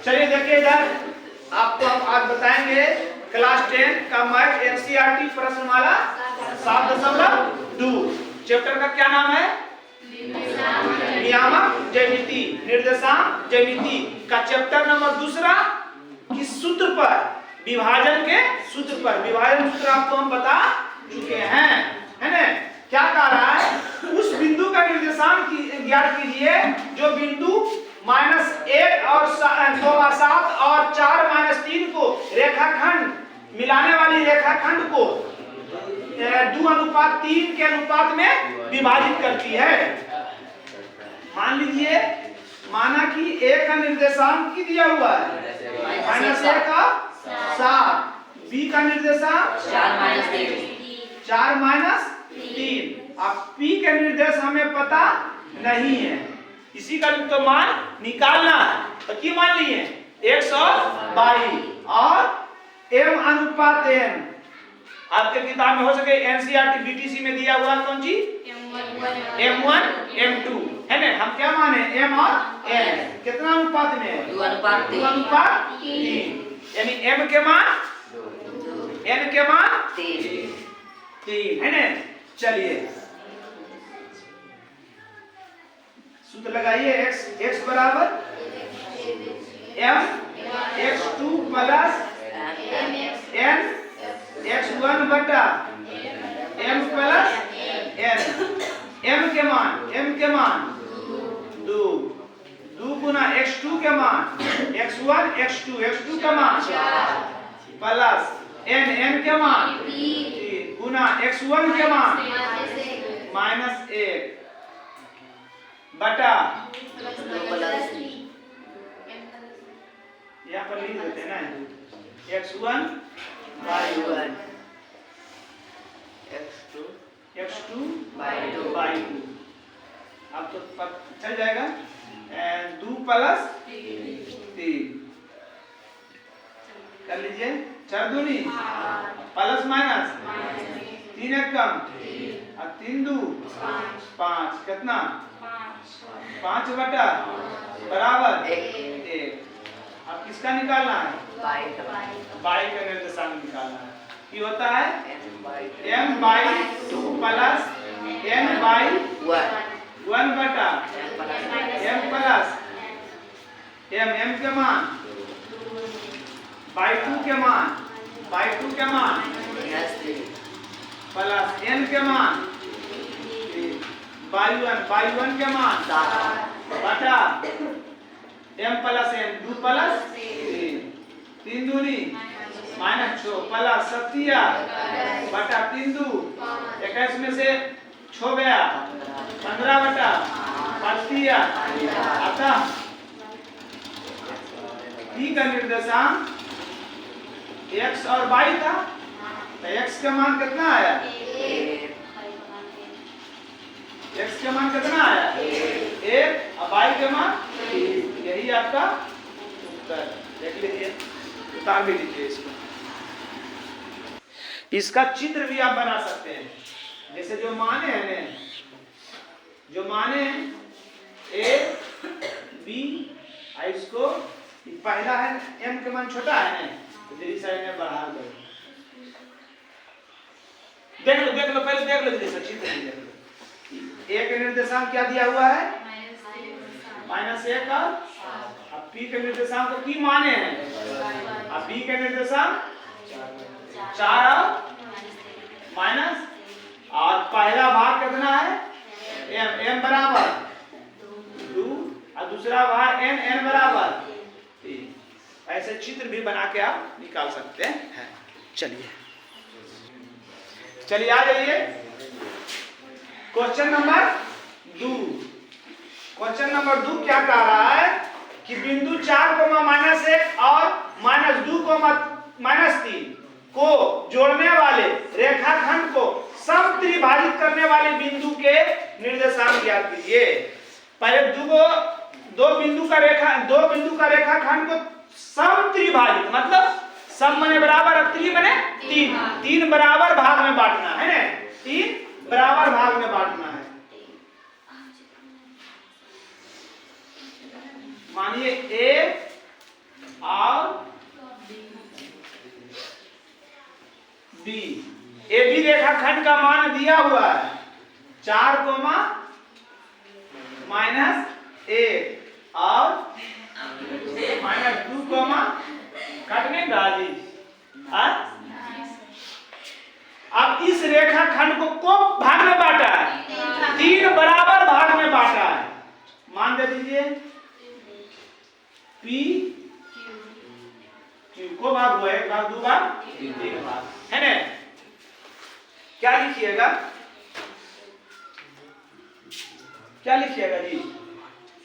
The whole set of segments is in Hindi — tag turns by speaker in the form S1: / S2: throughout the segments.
S1: चलिए देखिए इधर आपको हम आज बताएंगे क्लास 10 का मैथ एनसीईआरटी प्रश्नमाला 7.2 चैप्टर का क्या नाम है? नियामक ज्यामिति, निर्देशांक ज्यामिति का चैप्टर नंबर दूसरा किस सूत्र पर? विभाजन के सूत्र पर। विभाजन सूत्र आपको हम बता चुके हैं, है ना? क्या कह रहा है? उस बिंदु का निर्देशांक ज्ञात कीजिए जो बिंदु -1 और 7 और 4 -3 को रेखाखंड मिलाने वाली रेखाखंड को 2:3 के अनुपात में विभाजित करती है। मान लीजिए, माना कि A का निर्देशांक की दिया हुआ है -1 का 7, B का निर्देशांक 4 -3। अब P का निर्देश हमें पता नहीं है, इसी का तो मान निकालना है। तो क्या मान लिए 122 और M/N आपके किताब में हो सके एनसीईआरटी बीटीसी में दिया हुआ कौन सी M1 M2 है ना? हम क्या माने M और N कितना अनुपात में है? 2:3 यानी M के मान N के मान 3 है ना? चलिए सूत्र लगाइए। x बराबर M x2 plus N x1 बटा M प्लस N। M के मान 2 गुना x2 के मान x1 x2 का मान प्लस N के मान 3 गुना x1 के मान -1 बटा यहाँ पर लिख देते हैं ना x1 y1 x2 y2। अब तो चल जाएगा 2 + 3 कर लीजिए। 4 दूनी प्लस माइनस 3 एक कम और 3 2 5 कितना 5 बटा बराबर 1। अब किसका निकालना है? y का निर्देशांक निकालना है। ये होता है M/2 प्लस N/1 बटा M प्लस M के मान y2 के मान प्लस N के मान y1 के मान बटा M प्लस N 2 प्लस 3 दूनी -6 प्लस 7 बटा 3 2 21 में से 6 गया 15 बटा 5 अतः P का निर्देशांक x और y था। तो x का मान कितना आया? x का मान कितना आया? 1 और y का मान 3। यही आपका उत्तर। देख लीजिए, उतार भी लीजिए इसको। इसका चित्र भी आप बना सकते हैं। जैसे जो माने हैं जो माने A B, इसको पहला है M के मान छोटा है ना, तो साइड में बढ़ा दो। देख लो पहले देख लो जैसा चित्र देख लो। A के निर्देशांक क्या दिया हुआ है? -1 और अब P के निर्देशांक तो की माने हैं, अब B के निर्देशांक 4 और माइनस, और पहला भाग कितना है? M बराबर 2 और दूसरा भाग N बराबर 3। ऐसे चित्र भी बना के आप निकाल सकते हैं। चलिए आ जाइए क्वेश्चन नंबर 2। क्वेश्चन नंबर 2 क्या कह रहा है कि बिंदु 4, -1 और -2, -3 को जोड़ने वाले रेखाखंड को समत्रिभाजित करने वाले बिंदु के निर्देशांक ज्ञात कीजिए। पहले दो बिंदु का रेखाखंड को समत्रिभाजित मतलब सम माने बराबर और त्रि माने 3 बराबर भाग में बांटना है ना, 3 बराबर भाग में बांटना है। मानिए A रेखाखंड का मान दिया हुआ है 4 कोमा -1 और -2 कोमा काटने गाली। अब इस रेखाखंड को भाग में बांटा है, 3 बराबर भाग में बांटा है। मान दे दीजिए P Q को भाग हुआ 1 भाग 2 भाग 3 भाग, है ना? क्या लिखिएगा, क्या लिखिएगा जी?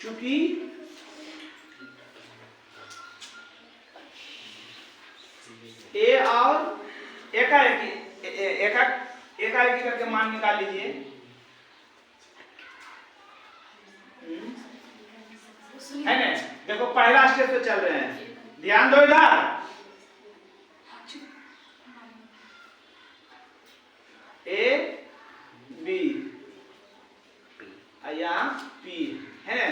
S1: चूंकि ए और एकाएकी करके मान निकाल लीजिए। है ना? देखो पहला स्टेप पे चल रहे हैं, ध्यान दो इधर। ए बी या पी, है ना?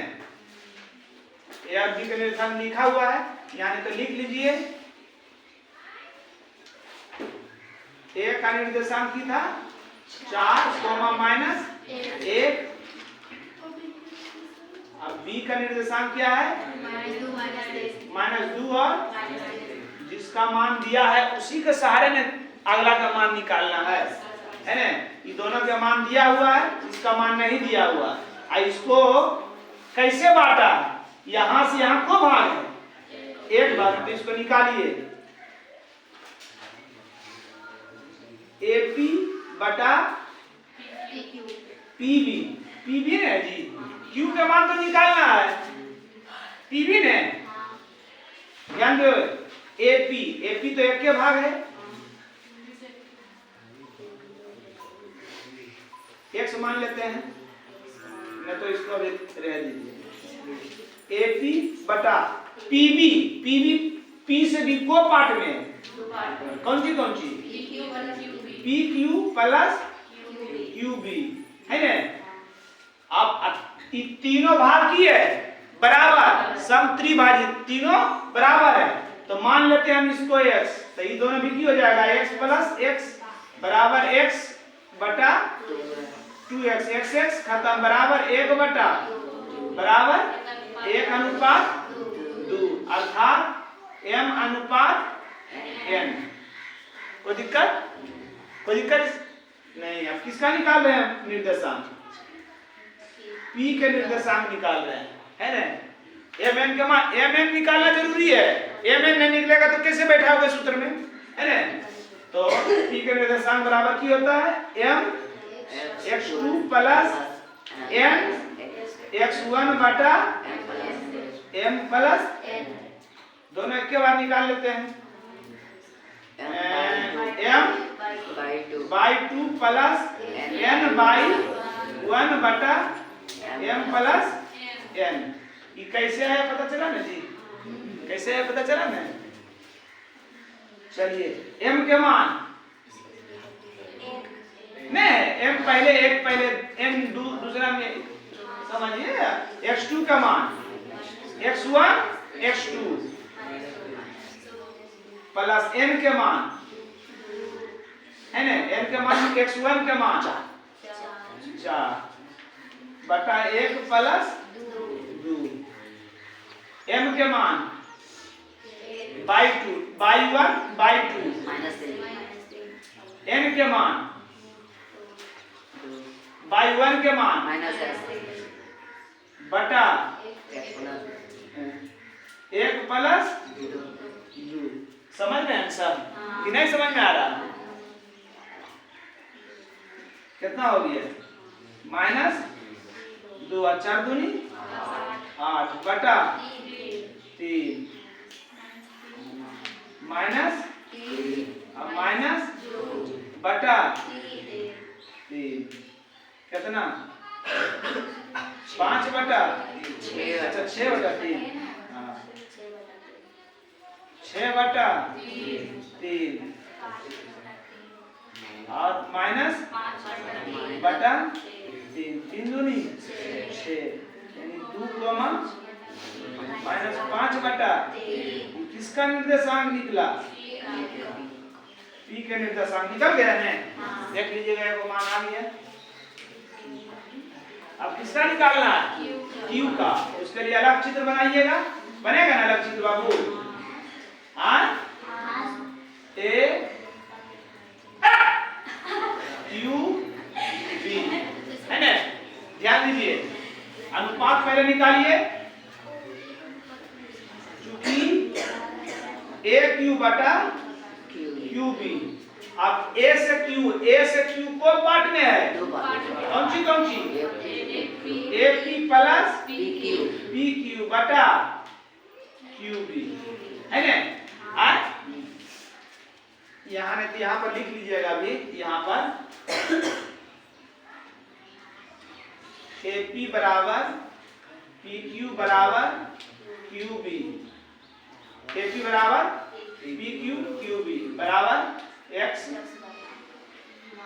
S1: ए और बी का निर्देशांक लिखा हुआ है, यानी तो लिख लीजिए। ए का निर्देशांक की था 4 कोमा -1, अब बी का निर्देशांक क्या है -2 और जिसका मान दिया है उसी के सहारे ने अगला का मान निकालना है ना? ये दोनों का मान दिया हुआ है, इसका मान नहीं दिया हुआ। इसको कैसे बांटा? यहां से यहां को भाग है 1 भाग, तो इसको निकालिए AP बटा PB, PB है जी, Q का मान तो निकालना है, PB ने। ध्यान दो AP तो 1 के भाग है, x मान लेते हैं, नहीं तो इसको अभी रह दीजिए। AP बटा PB, P से B को पार्ट में कौन सी PQ प्लस QB, है ना? अब तीनों भाग की है बराबर, सम त्रिभाजित, तीनों बराबर है, तो मान लेते हैं हम इसको x, तो ये दोनों भी की हो जाएगा x प्लस x बराबर x बटा 2x, x खत्म बराबर 1 बटा बराबर 1 अनुपात 2, अर्थात m अनुपात n। कोई दिक्कत नहीं। अब किसका निकाल रहे हैं निर्देशांक? P के निर्देशांक निकाल रहे हैं, है ना? mn का मान mn निकालना जरूरी है, mn नहीं निकलेगा तो कैसे बैठाओगे सूत्र में, है ना? तो P के निर्देशांक बराबर की होता है m x2 plus n x1 बटा m प्लस दोनों एक के बाद निकाल लेते हैं। m by 2 plus n by 1 बटा m प्लस n। ये कैसे है पता चला ना जी? कैसे है पता चला ना? चलिए m के मान नहीं, m पहले एक पहले n दूसरा में समझिए। x2 का मान x1 x2 प्लस n के मान, है ना? n के मान x1 के मान 4 बटा 1 प्लस 2, m के मान बाई 2 बाई 1 बाई 2, n के मान बाई 1 के मान बटा 1 प्लस 2। समझ में सब कि नहीं समझ में आ रहा? कितना हो गया? -2 और 4 दूनी 8 बटा 3 माइनस बटा 3 कितना? 5 बटा 6, अच्छा 6 बटा 3, 6 बटा 3 और माइनस बटा 3 दूनी 6, यानी 2 माइनस 5 बटा किसका निर्देशांक निकला? P के निर्देशांक निकल गया है। देख लीजिएगा एक मान आ गया। अब किसका निकालना है? क्यू का। उसके लिए अलग चित्र बनाइएगा। बनेगा ना अलग चित्र बाबू? ए क्यू बी है ना। ध्यान दीजिए, अनुपात पहले निकालिए। चूंकि ए क्यू बटा क्यू बी। अब ए से क्यू को पार्ट में है। कौन सी? A P plus P Q बटा क्यू बी है ना। यहाँ नहीं तो यहाँ पर लिख लीजिएगा अभी। यहाँ पर ए पी बराबर पी क्यू बराबर क्यू बी। ए पी बराबर पी क्यू क्यू बी बराबर एक्स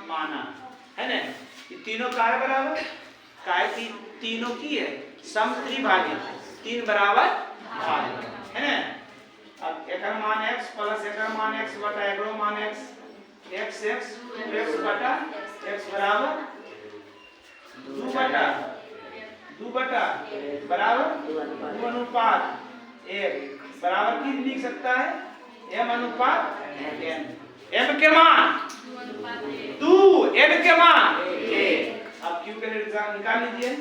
S1: माना है ना। ये तीनों का है बराबर, काय की तीनों की है सम त्रिभाजित, 3 बराबर भाग है ना। अब एक मान x प्लस एक मान x बटा एक मान x बटा x बराबर 2 बटा बराबर 2 अनुपात 1 बराबर किन लिख सकता है? m अनुपात n। m के मान 2, n के मान 1। अब q के निर्देशांक निकाल लीजिए।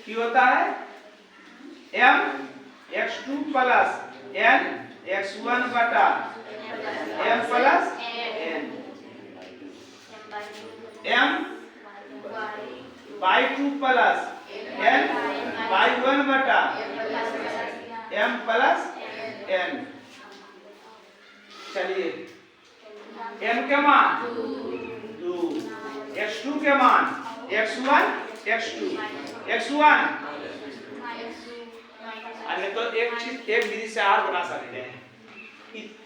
S1: q होता है m x2 plus n x1 बटा m plus n। m y2 plus n y1 बटा m प्लस n। चलिए m के मान 2, x2 के मान x1 x2 x1 अन्य तो एक विधि से r बना सकते हैं।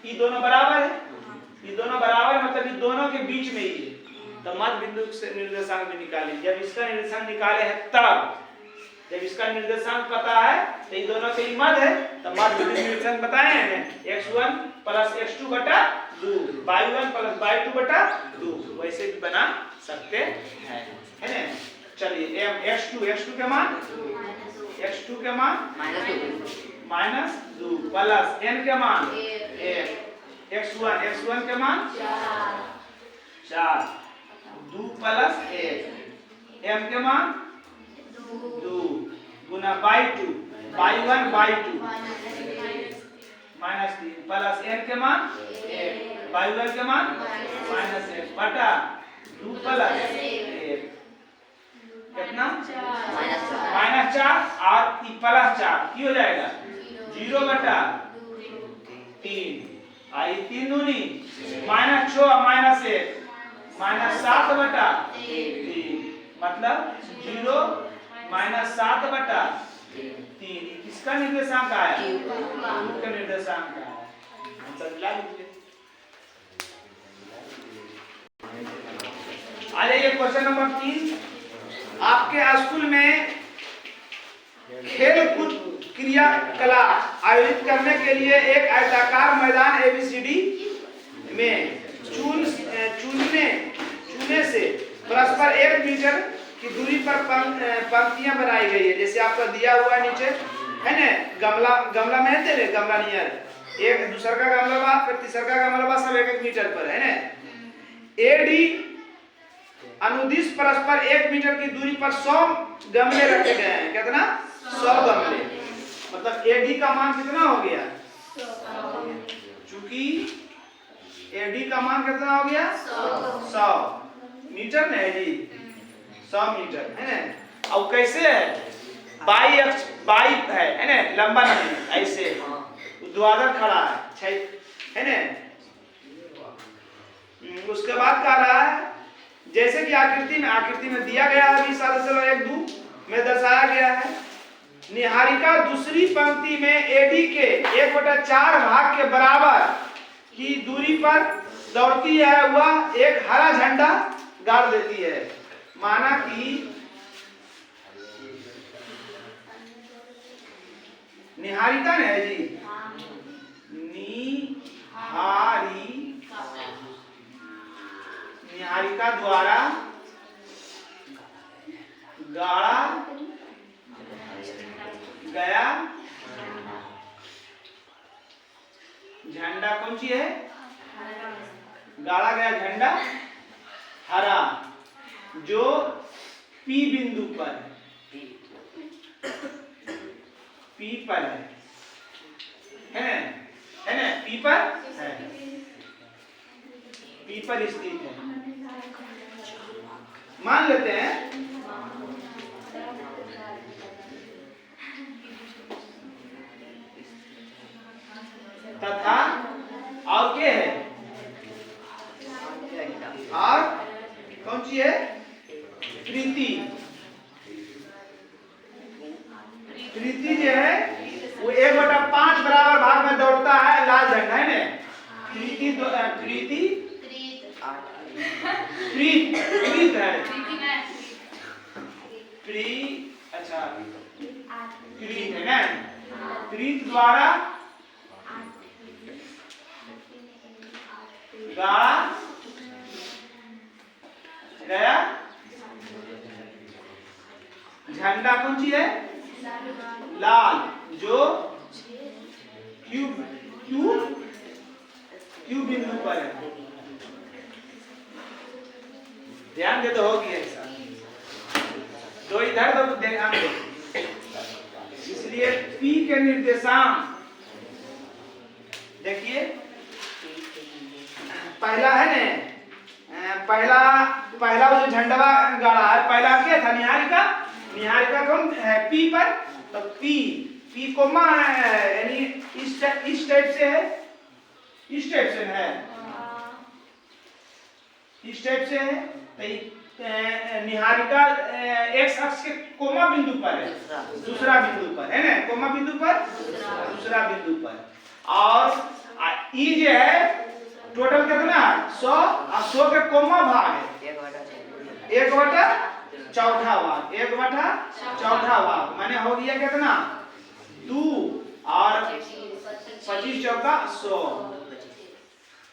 S1: ये दोनों बराबर है, ये दोनों बराबर मतलब ये दोनों के बीच में ही है। तो मध्य बिंदु से निर्देशांक भी निकालें। जब इसका निर्देशांक निकाले हैं तब, जब इसका निर्देशांक पता है तो ये दोनों के मध्य है, तो मध्य बिंदु निर्देशांक बताए हैं x1 प्लस x2 बटा 2 y1 प्लस y2 बटा 2। वैसे भी बना सकते हैं है ना। चलिए x2 के मान -2 प्लस n के मान 1 x1 के मान 4 2 प्लस 1 m के मान 2 गुना y2 y1 y2 -3 plus n के मान 1 y1 के मान -1 बटा 2 प्लस 1 कितना -4 और प्लस 4 की हो जाएगा 0 बटा 3 आई 3 दूनी -6 -1 -7 बटा 3 मतलब 0 -7 बटा 3। किसका निर्देशांक आया? क्यू का निर्देशांक आया। आंसर मिला लीजिए। आ जाइए क्वेश्चन नंबर 3। आपके स्कूल में खेल कूद क्रियाकलाप आयोजित करने के लिए एक आयताकार मैदान ABCD में चूने से परस्पर 1 मीटर की दूरी पर पंक्तियां बनाई गई है। जैसे आपका दिया हुआ नीचे है ना, गमला में है तेरे गमला नहीं है, एक दूसरा का गमला बा फिर तीसरा का गमला बा, सब 1 मीटर पर है ना। AD अनुदिश परस्पर 1 मीटर की दूरी पर 100 गमले रखे गए हैं। कितना? 100 गमले। मतलब AD का मान कितना हो गया? चूंकि AD का मान कितना हो गया? 100 मीटर नहीं जी, 100 मीटर है ना। अब कैसे है? बाई है ना, लंबा नहीं ऐसे ऊर्ध्वाधर खड़ा है ना। उसके बाद कह रहा है जैसे कि आकृति में दिया गया है 1/2 में दर्शाया गया है। निहारिका दूसरी पंक्ति में AD के 1/4 भाग के बराबर की दूरी पर दौड़ती है, वह एक हरा झंडा गाड़ देती है। माना कि निहारिका ने है जी, निहारिका निहारिका द्वारा गाड़ा गया झंडा कौन सी है? गाड़ा गया झंडा हरा, जो पी बिंदु पर पी पर है ना? पी पर है, पी पर स्थित है। मान लेते हैं तथा और क्या है? और कौन सी है? प्रीति। प्रीति जो है वो 1/5 बराबर भाग में दौड़ता है, लाल झंडा है ना? प्रीति प्रीत है अच्छा प्रीत है ना? प्रीत द्वारा गाड़ा गया झंडा कौन सी है? लाल, जो क्यू बिंदु पर है। ध्यान दे तो होगी ऐसा, दो इधर दो ध्यान दो। इसलिए P के निर्देशांक देखिए, पहला है ना, पहला जो झंडा गाड़ा है, पहला क्या था? निहारिका कौन है? P पर, तो P कोमा है, यानी इस टाइप से है, इस टाइप से है, इस टाइप से है। तो निहारिका एक्स अक्ष के कोमा बिंदु पर है, दूसरा बिंदु पर है ना? कोमा बिंदु पर, दूसरा बिंदु पर। और ई जो है टोटल कितना? 100, और 100 के कोमा भाग है 1/4 भाग, 1/4 भाग, माने हो गया कितना? 2 और 25 चौका 100,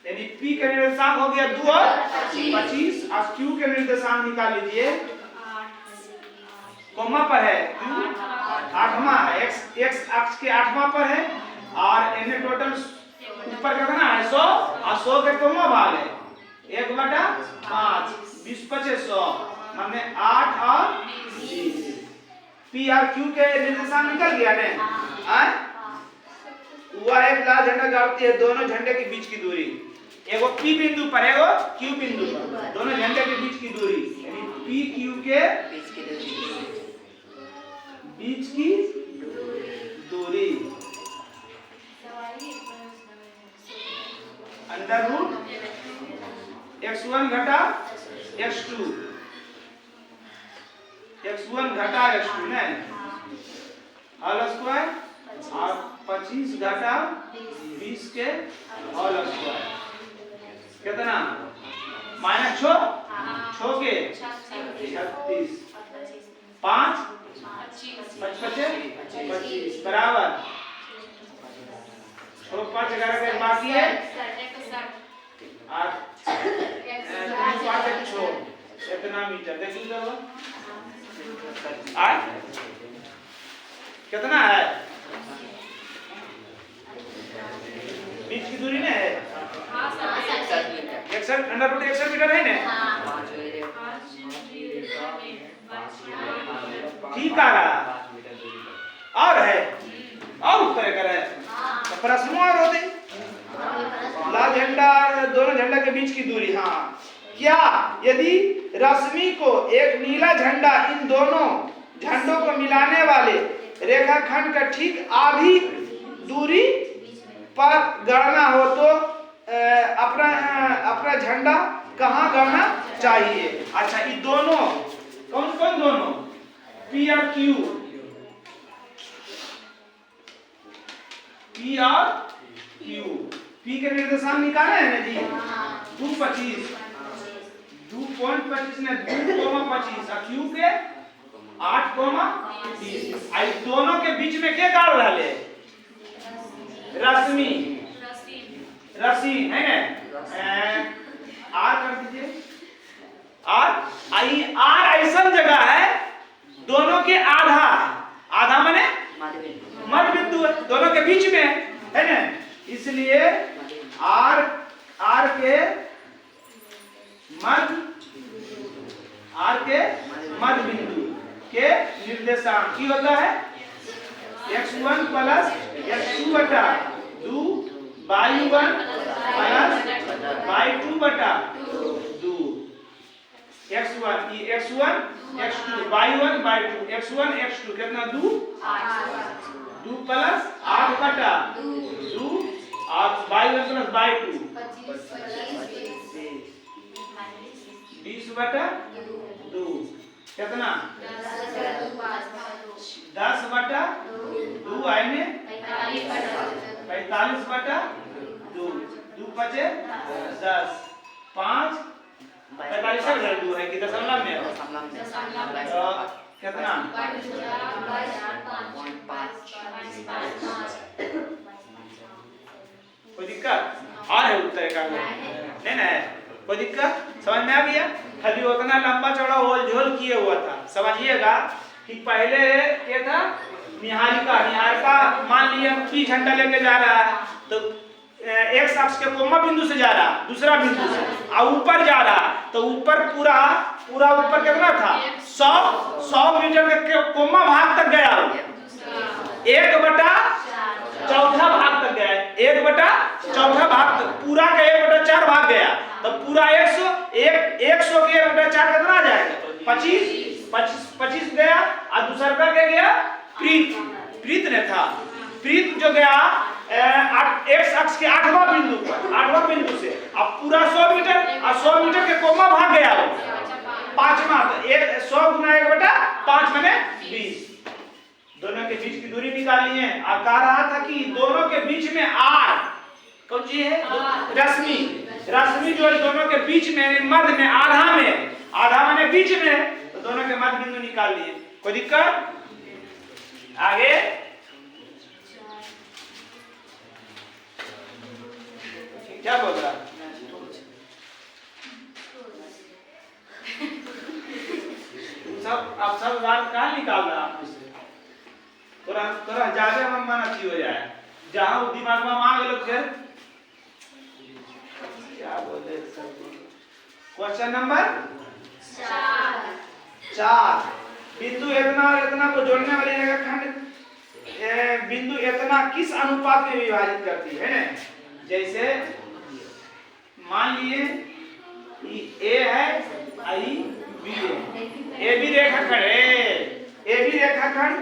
S1: यानी P का निर्देशांक हो गया 2 और 25। और Q के निर्देशांक निकाल लीजिए, कोमा पर है, Q 8वां है, x अक्ष के 8वां पर है, और इन्हें टोटल ऊपर कितना है? 100, और 100 के कोमा भाग है 1/5, 20 × 100 माने 8 और 20। P और Q के निर्देशांक निकल गया ना? वह एक लाल झंडा गाड़ती है, दोनों झंडे के बीच की दूरी, एगो P बिंदु पर, एगो Q बिंदु पर, दोनों झंडे के बीच की दूरी, यानी P Q के बीच की दूरी अंडर रूट x1 घटा x2, x1 घटा x2 ने होल स्क्वायर, और 25 घटा 20 के होल स्क्वायर कितना? -6 के 36, 5 25 बराबर 6 5 11 के बाकी है, और 5 6 कितना मीटर? देखिए जरा कितना है? बीच की दूरी ना है 61 अंडर रूट 61 मीटर है ना? ठीक आ रहा और है, और उत्तर कर है, तो प्रश्न और होते लाल झंडा दोनों झंडा के बीच की दूरी। हाँ, क्या यदि रश्मि को एक नीला झंडा इन दोनों झंडों को मिलाने वाले रेखाखंड का ठीक आधी दूरी पर गणना हो तो अपना झंडा कहाँ गणना चाहिए? अच्छा, ये दोनों कौन कौन दोनों? P और Q, P और Q। P के निर्देशांक निकाले हैं ना जी? 2.25 ने 2.25 और Q के 8.30। आई दोनों के बीच में क्या गाड़ रहा है? रश्मि है ना? R कर दीजिए, और आर ऐसा जगह है दोनों के आधा, आधा माने मध्य बिंदु है, दोनों के बीच में है ना, इसलिए आर के मध्य बिंदु के निर्देशांक की होता है x1 प्लस x2 बटा 2 y1 प्लस y2 बटा 2 x1 x2 y1 y2 x1 x2 कितना 2 प्लस 8 बटा 2 और y1 प्लस y2 20 बटा 2 कितना 10 बटा 2 आएंगे 45 बटा 2 बचे 10 5 45 से घटा 2 है कि दशमलव में तो कितना कोई दिक्कत और है उत्तर का नहीं ना है कोई दिक्कत समझ में आ गया। खाली उतना लंबा चौड़ा होल झोल किए हुआ था, समझिएगा कि पहले क्या था निहारिका मान लिया P झंडा लेके जा रहा है तो एक अक्ष के कोमा बिंदु से जा रहा दूसरा बिंदु से और ऊपर जा रहा तो ऊपर पूरा ऊपर कितना था 100 मीटर के कोमा भाग तक गया, 1/4 भाग तक गया, 1/4 भाग तक पूरा का 1/4 भाग गया तो पूरा 100 के 1/4 कितना आ जाएगा 25 गया और दूसरा का क्या गया प्रीत ने था, प्रीत जो गया एक्स अक्ष के 8वां बिंदु से अब पूरा 100 मीटर और 100 मीटर के कोमा भाग गया 5वां तो 100 गुना 1/5 माने 20, दोनों के बीच की दूरी निकाली है और कह रहा था कि दोनों के बीच में आर कौन सी है रश्मि जो दोनों के बीच में मध्य में आधा माने बीच में तो दोनों के मध्य बिंदु निकाल लिए, कोई दिक्कत आगे क्या बोल रहा सब बात कहाँ निकाल रहा आप थोड़ा ज्यादा मन अच्छी हो जाए जहां दिमाग में आ गए फिर क्या बोले क्वेश्चन नंबर 4 बिंदु इतना और इतना को जोड़ने वाली जगह खंड बिंदु इतना किस अनुपात में विभाजित करती है ना, जैसे मान लिए ए है आई बी है, ए बी रेखाखंड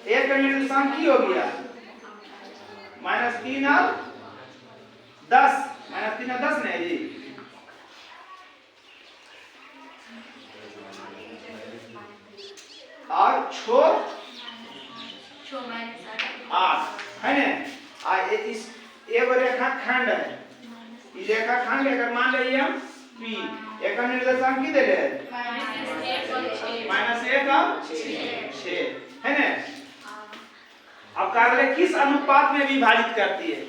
S1: एक का निर्देशांक की हो गया -3 और 10 -3 और 10 नहीं जी और छो 8 है ना, इस एक रेखाखंड है, इस रेखाखंड अगर मान लीजिए हम P एक का निर्देशांक की दे रहे -1 और 6 है ना। अब कार्य किस अनुपात में विभाजित करती है,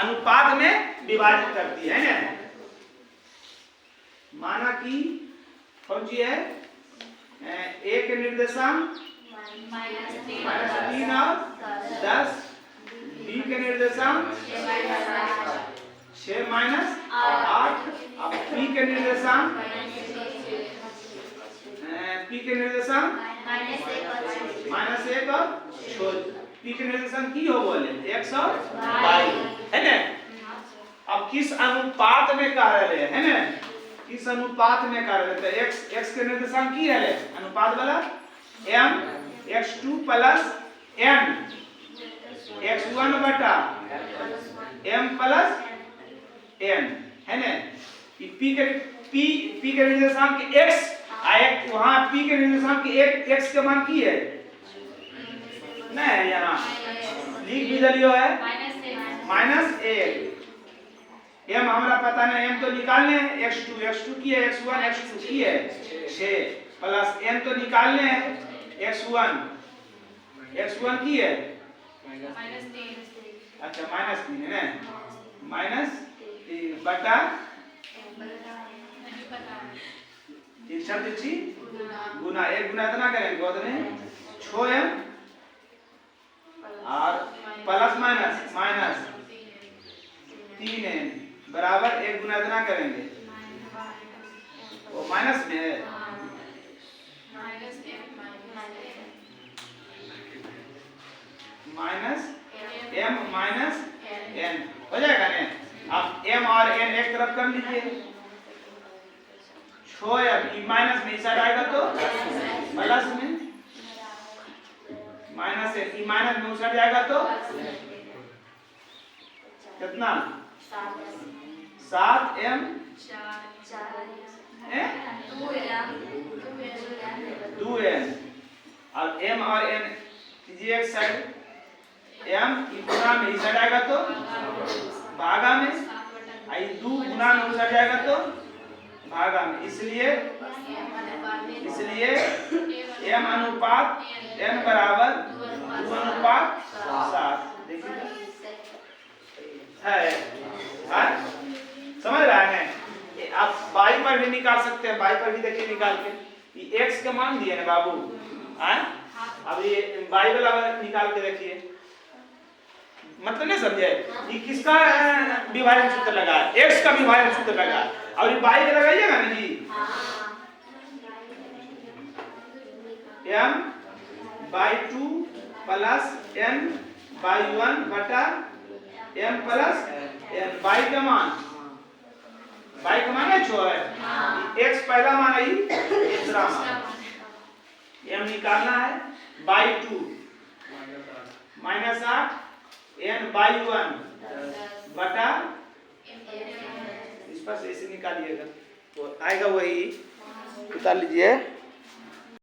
S1: अनुपात में विभाजित करती है ना, माना कि कौन सी है एक के निर्देशांक -3 और 10, बी के निर्देशांक 6 -8, अब पी के निर्देशांक -1 और 6, पी के निर्देशांक की हो बोले 122 है ना। अब किस अनुपात में कह रहे हैं है ना, किस अनुपात में कह रहे थे x के निर्देशांक की है अनुपात वाला m x2 plus n x1 बटा m प्लस n है ना। p के निर्देशांक x वहां p के निर्देशांक x के मान की है नहीं, यहाँ लिख भी दलियो है -1 m हमारा पता नहीं, m तो निकालने हैं x2 की है, x1 की है 6 प्लस n तो निकालने हैं x1 की है अच्छा -3 है ना, -3 बटा एक शब्द ची गुना, एक गुना इतना करेंगे उतने 6m और प्लस माइनस माइनस 3n बराबर एक गुना इतना करेंगे, वो माइनस में है माइनस m माइनस n हो जाएगा ना। अब m और n एक तरफ कर लीजिए, 6m माइनस में इस साइड आएगा तो प्लस में, माइनस n माइनस में उस साइड जाएगा तो कितना 7m 2n और m और n कीजिए एक साइड, m गुना में इस साइड आएगा तो भागा में, आई 2 गुना में उस साइड जाएगा तो भागा में, इसलिए m अनुपात n बराबर 2 अनुपात 7। देखिए है समझ रहा है। आप y पर भी निकाल सकते हैं, y पर भी देखिए निकाल के, ये x का मान दिए ना बाबू, अब ये y वाला निकाल के देखिए, मतलब नहीं समझे, ये किसका विभाजन सूत्र लगा है, x का विभाजन सूत्र लगा है, और ये y का लगाइएगा ना जी, m/2 प्लस n by 1 बटा m प्लस n, y का मान है 6 है, x पहला मान है, दूसरा मान m निकालना है by 2 माइनस 8 n by 1 बटा, इस पर से ऐसे निकालिएगा तो आएगा वही, उतार लीजिए।